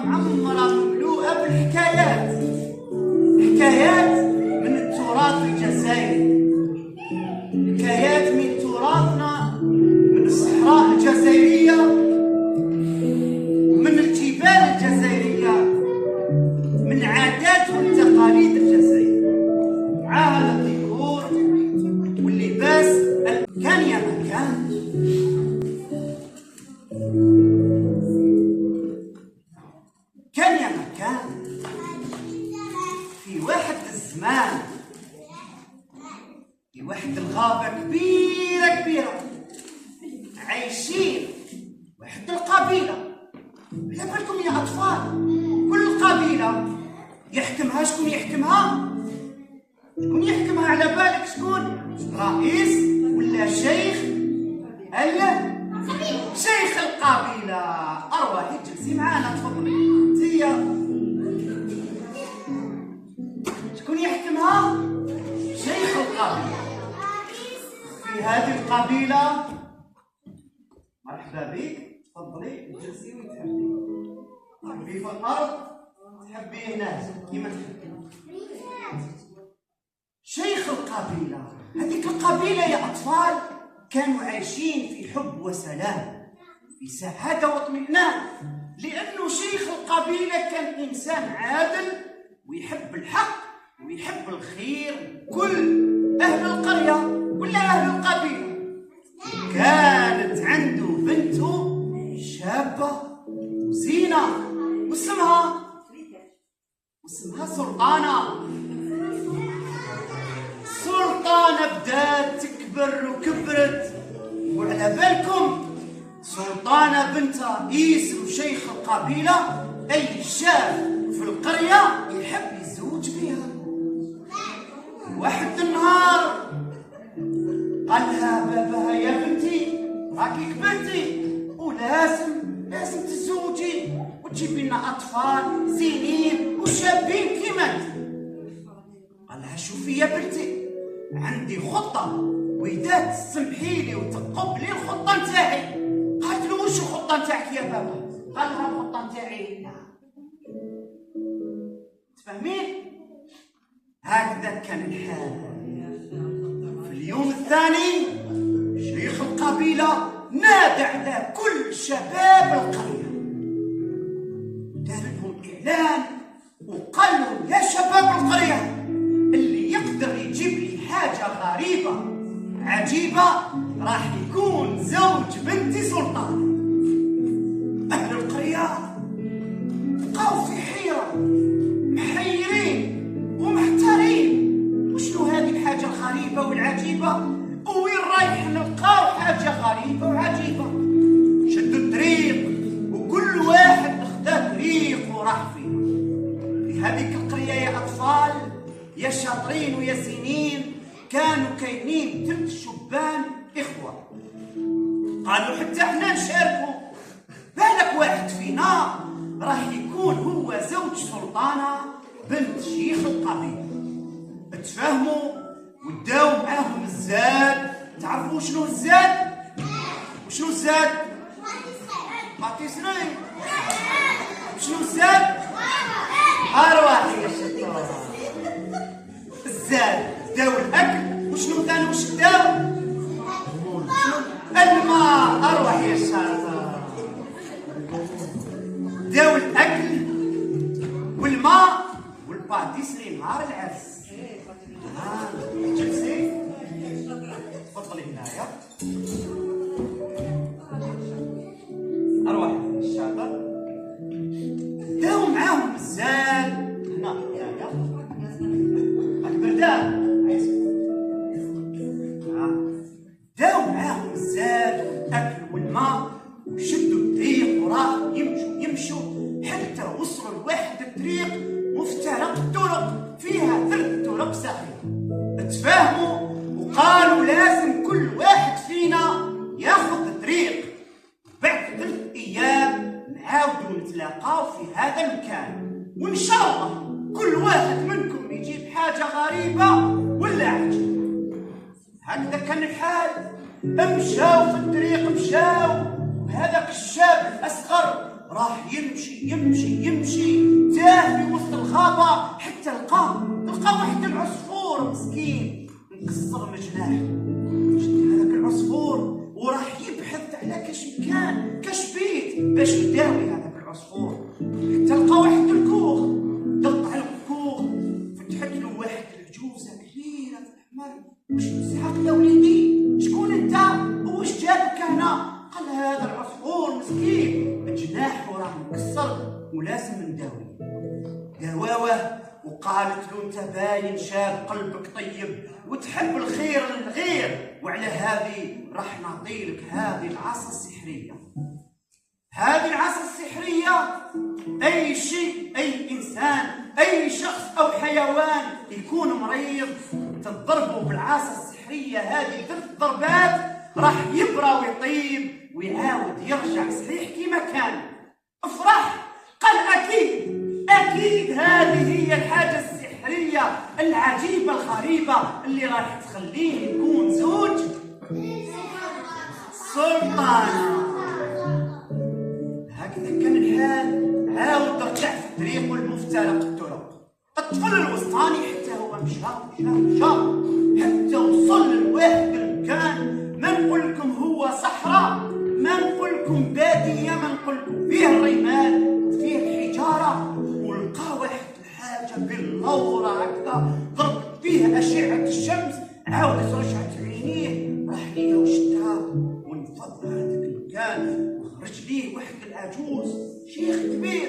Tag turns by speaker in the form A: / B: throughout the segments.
A: معمرة مملوءة بالحكايات، حكايات من التراث الجزائري، حكايات من تراثنا، من الصحراء الجزائرية ومن الجبال الجزائرية، من العادات والتقاليد الجزائرية، مع هذا الديكور واللباس. كان يا مكان في واحد الزمان، في واحد الغابة كبيرة عايشين واحد القبيلة. على بالكم يا أطفال، كل قبيلة يحكمها شكون يحكمها؟ شكون يحكمها على بالك؟ شكون؟ رئيس ولا شيخ؟ شيخ القبيلة. أرواحي تجلسي معانا، تفضلي انتيا. شكون يحكمها؟ شيخ القبيلة. في هذه القبيلة، مرحبا بك، تفضلي تجلسي وتحبي. تحبي في الأرض، تحبي هنا كيما تحبي. شيخ القبيلة، هذيك القبيلة يا أطفال كانوا عايشين في حب وسلام، في سعادة واطمئنان، لأنه شيخ القبيلة كان إنسان عادل ويحب الحق ويحب الخير كل أهل القرية ولا أهل القبيلة. كانت عنده بنته شابة وزينة، واسمها سلطانة. بدات تكبر وكبرت، وعلى بالكم سلطانة بنت رئيس وشيخ القبيلة أي شاب في القرية يحب يتزوج بها. واحد النهار قال لها باباها يا بنتي راكي كبرتي ولازم تتزوجي وتجيبي لنا أطفال زينين وشابين كيما انت. قال لها شوفي يا بنتي، عندي خطة وإذا تسمحي لي وتقبلي الخطة نتاعي. قالت له وش الخطة نتاعك يا بابا؟ قال لها الخطة نتاعي تفهمين؟ هكذا كان الحال. في اليوم الثاني شيخ القبيلة نادى على كل شباب القرية، دار لهم إعلان وقال لهم يا شباب القرية، اللي يقدر يجيب لي حاجة غريبة عجيبة راح يكون زوج بنتي سلطان. أهل القرية بقاو في حيرة، محيرين ومحتارين، وشنو هذه الحاجة الغريبة والعجيبة؟ وين رايح نلقاو حاجة غريبة وعجيبة؟ شدوا الطريق وكل واحد اخذ طريق وراح فيه. في هذيك القرية يا أطفال يا شاطرين ويا زينين، كانوا كاينين 3 شبان إخوة. قالوا حتى احنا نشاركوا. بالك واحد فينا راح يكون هو زوج سلطانة بنت شيخ القبيلة. تفاهموا وداو معاهم الزاد. تعرفوا شنو الزاد؟ وشنو الزاد؟ باطيسري. شنو الزاد؟ أرواح يا شطار. الزاد داو الأكل. وشنو ثاني وش داو؟ الماء. أرواح يا شاطر. داو الأكل والماء والباطيسري نهار العرس. جلسي تفضلي هنايا. أرواح الشاطر. داو معاهم الزاد هنا هنايا. البردان داو معاهم الزاد والأكل والماء وشدوا الطريق وراح يمشوا حتى وصلوا لواحد الطريق مفترق الطرق فيها 3 طرق صغيرة. تفاهموا وقالوا لازم كل واحد فينا ياخذ طريق. بعد 3 أيام نعاودوا نتلاقاو في هذا المكان، وإن شاء الله كل واحد منكم يجيب حاجة غريبة ولا عجيبة. هكذا كان الحال. مشاو في الطريق مشاو، وهذاك الشاب الأصغر راح يمشي تاه في وسط الغابة حتى لقى واحد العصفور مسكين مكسر مجناح. شد هذاك العصفور وراح يبحث على كاش بيت باش يداوي هذاك العصفور. حتى لقى واحد الكوخ. دق على الكوخ فتحت له واحد العجوزة كبيرة في الأحمر. واش مسحق يا وليدي؟ شكون انت؟ واش جابك هنا؟ قال هذا العصفور مسكين جناحه راه مكسر ولازم نداوي. داواه وقالت له انت باين شاب قلبك طيب وتحب الخير للغير، وعلى هذه راح نعطيلك هذه العصا السحريه. هذه العصا السحريه اي شيء، اي انسان، اي شخص او حيوان يكون مريض تضربه بالعصا السحريه هذه 3 ضربات راح يبرى ويطيب ويعاود يرجع صحيح كما كان. افرح. قال اكيد هذه هي الحاجه السحريه العجيبه الغريبه اللي راح تخليه يكون زوج سلطانه. هكذا كان الحال. عاود رجع في طريقه المفترق الطرق. الطفل الوسطاني حتى هو مشى حتى وصل لواحد المكان ما نقول لكم هو صحراء، ما نقول لكم باديه، ما نقول لكم فيه الرمال وفيه الحجاره. ولقى واحد الحاجه باللورة هكذا ضربت فيها اشعه الشمس، عاودت رجعت عينيه راح ليها وشدها وانفض هذاك المكان وخرج ليه واحد العجوز شيخ كبير.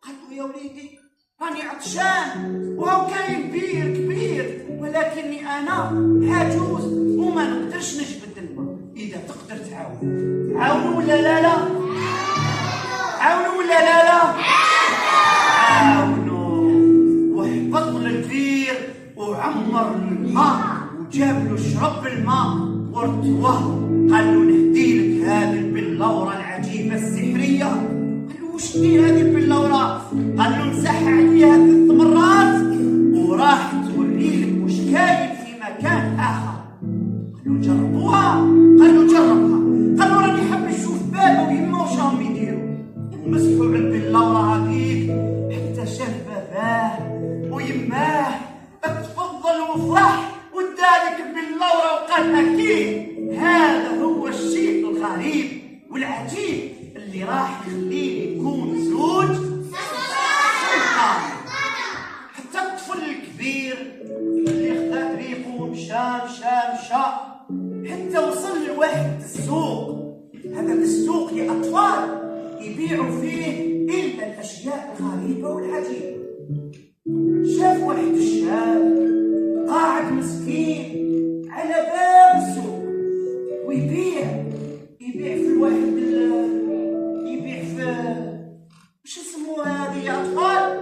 A: قال له يا وليدي راني عطشان وهو كاين بير كبير ولكني انا عجوز وما نقدرش نجبد الماء. اذا تقدر تعاونوا ولا لا؟ عاونوا ولا لا؟ عاونوا. وحبط للبير وعمر الماء وجاب له شرب الماء وارتواه. قال له نهديلك هذه البلورة العجيبة السحرية. قال له وش دير هذه البلورة؟ قال له مسح عليها 3 مرات وراح توريلك وش كاين في مكان آخر. قال له جربوها؟ قال له جربها. قال له راني حاب نشوف بابا ويما واش راهم يديروا. ومسحوا على البلورة هذيك حتى شاف باباه ويماه. تفضل وفرح ودالك البلورة وقال أكيد هذا هو الشيء الغريب والعجيب اللي راح يخليه يكون زوج سلطان. حتى الطفل الكبير اللي خذا طريقه ومشى حتى وصل لواحد السوق. هذا السوق لأطفال يبيعوا فيه إلا الأشياء الغريبة والعجيبة. شاف واحد الشاب قاعد مسكين على باب السوق ويبيع في واحد يبيع في وش يسموها هذه يا أطفال؟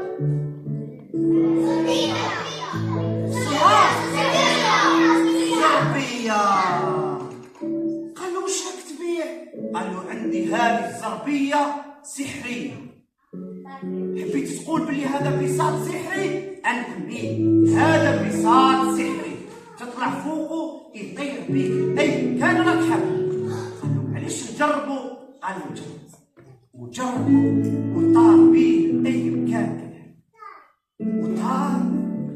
A: صربية. قال له وش راك تبيع؟ هذه الزربية سحرية. حبيت تقول بلي هذا بساط سحري، نقول هذا بساط سحري تطلع فوقه يطير بيك أي كان راك حاب. قالوا علاش نجربوا؟ قالوا وجربوا وطار بيه أي مكان وطار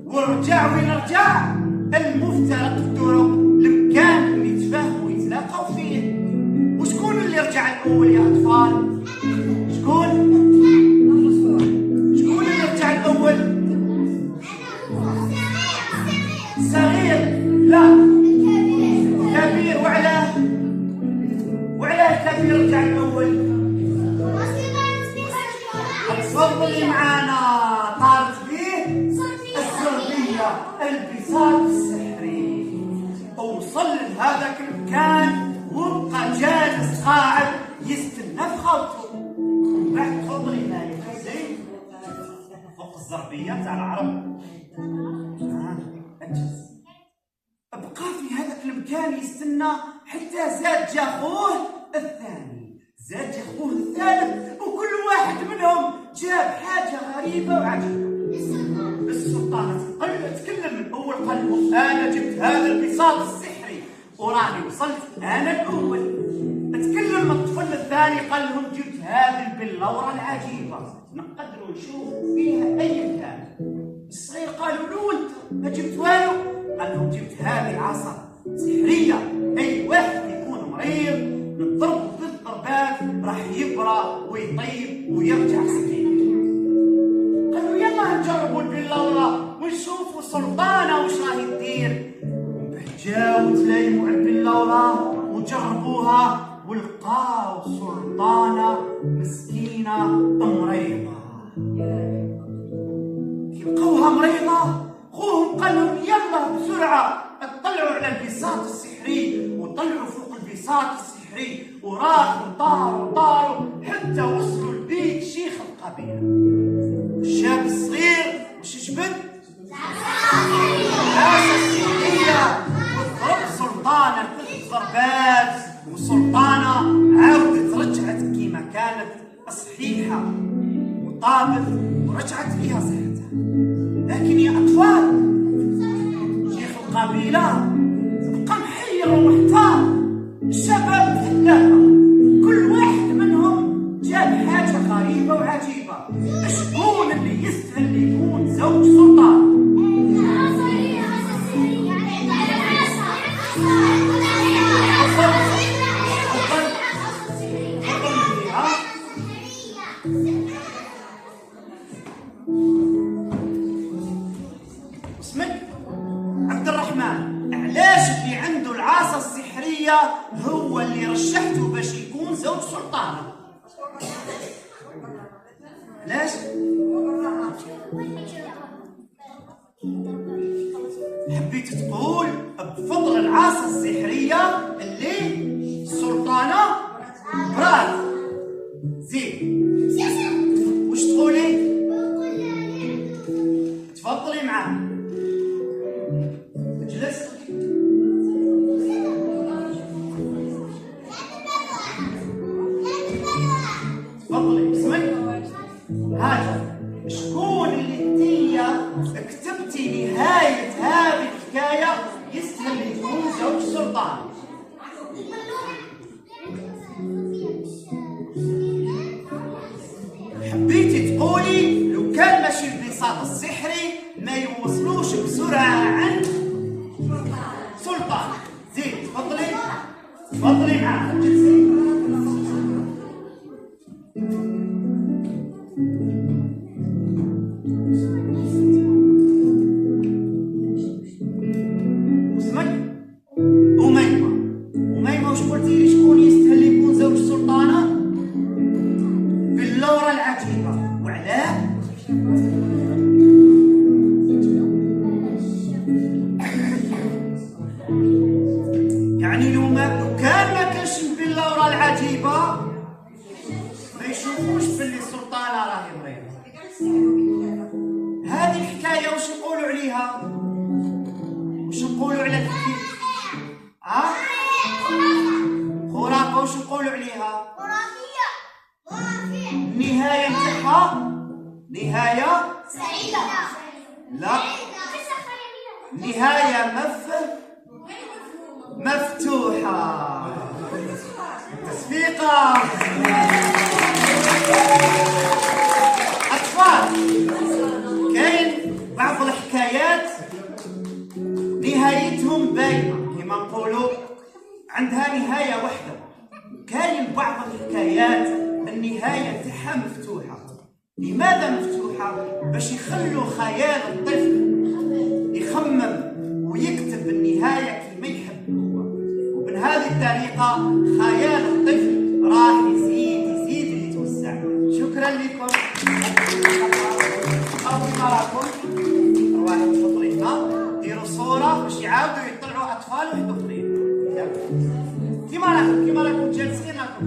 A: ورجع. وين رجع؟ المفترق الطرق، المكان اللي يتفاهموا ويتلاقوا فيه. وشكون اللي رجع الأول يا أطفال؟ شكون اللي رجع الأول؟ صغير؟ لا، كبير. وعلاه الكبير رجع الأول؟ تفضلي معانا. طارت بيه الزربية البساط السحري، وصل لهذاك المكان وبقى جالس قاعد يستنى في خوته. بعد تفضلي معايا زين فوق الزربية تاع العرب. بقى في هذاك المكان يستنى حتى زاد جا خوه الثاني، زاد جا خوه الثالث، وكل واحد منهم جاب حاجة غريبة وعجيبة. السلطانة تكلم الأول، قال له أنا جبت هذا البساط السحري وراني وصلت أنا الأول. تكلم الطفل الثاني قال لهم جبت هذه البلورة العجيبة نقدروا نشوف فيها أي مكان. الصغير قالوا له أنت ما جبت والو؟ قال لهم جبت هذه العصا سحرية، أي واحد يكون مريض نضربه بالضربات راح يبرى ويطيب ويرجع سليم. قالوا يلا نجربوا البلورة ونشوفوا سلطانة وش راهي تدير. جاو تلايموا على البلورة وجربوها ولقاو سلطانة مسكينة مريضة. كي لقوها مريضة خوهم قال لهم يلا بسرعة اطلعوا على البساط السحري، وطلعوا فوق البساط السحري وراحوا طاروا حتى وصلوا لبيت شيخ القبيلة. الشاب الصغير وش جبد؟ العصا السحرية، وضرب سلطانة 3 ضربات وسلطانة عاودت رجعت كيما كانت صحيحة وطابت ورجعت فيها صحتها. لكن يا أطفال شيخ القبيلة بقى محير ومحتار. الشباب 3 كل واحد منهم جاب حاجة غريبة وعجيبة. شكون اللي يستاهل يكون زوج سلطان؟ اسمك عبد الرحمن، علاش اللي عنده العصا السحرية هو اللي رشحته باش يكون زوج سلطانة؟ علاش؟ حبيت تقول بفضل العصا السحرية اللي سلطانة برات. زين وش تقولي؟ تفضلي معانا اجلس. تفضلي. اسمك؟ هاجر. شكون اللي انتيا كتبتي نهاية هذه الحكاية يستاهل يكون زوج سلطان؟ حبيتي تقولي لو كان ماشي البساط السحري ما يوصلوش بسرعة عند سلطان. زين تفضلي معانا جلسي. اسمك؟ أميمة وش قلتي لي شكون يستاهل يكون زوج سلطانة؟ باللورة العجيبة. وعلاه؟ يعني لو كان ما كانش باللورة العجيبة ما يشوفوش باللي السلطانة راهي مريضة. هذه الحكاية وش نقولوا عليها؟ وش نقولوا على الحكاية؟ خرافة. وش نقولوا عليها؟ نهاية
B: سعيدة.
A: لا، نهاية مفتوحة. تصفيقة. أطفال، كاين بعض الحكايات نهايتهم باينة كما نقولوا عندها نهاية واحدة. كاين بعض الحكايات النهاية تاعها مفتوحة. لماذا مفتوحة؟ باش يخلوا خيال الطفل يخمم ويكتب النهاية كما يحب هو، ومن هذه الطريقة خيال الطفل راح يزيد يتوسع. شكرا لكم. كما راكم ارواحوا فطرينا ديروا صورة باش يعاودوا يطلعوا أطفال وحدو اخرين. كما راكم جالسين راكم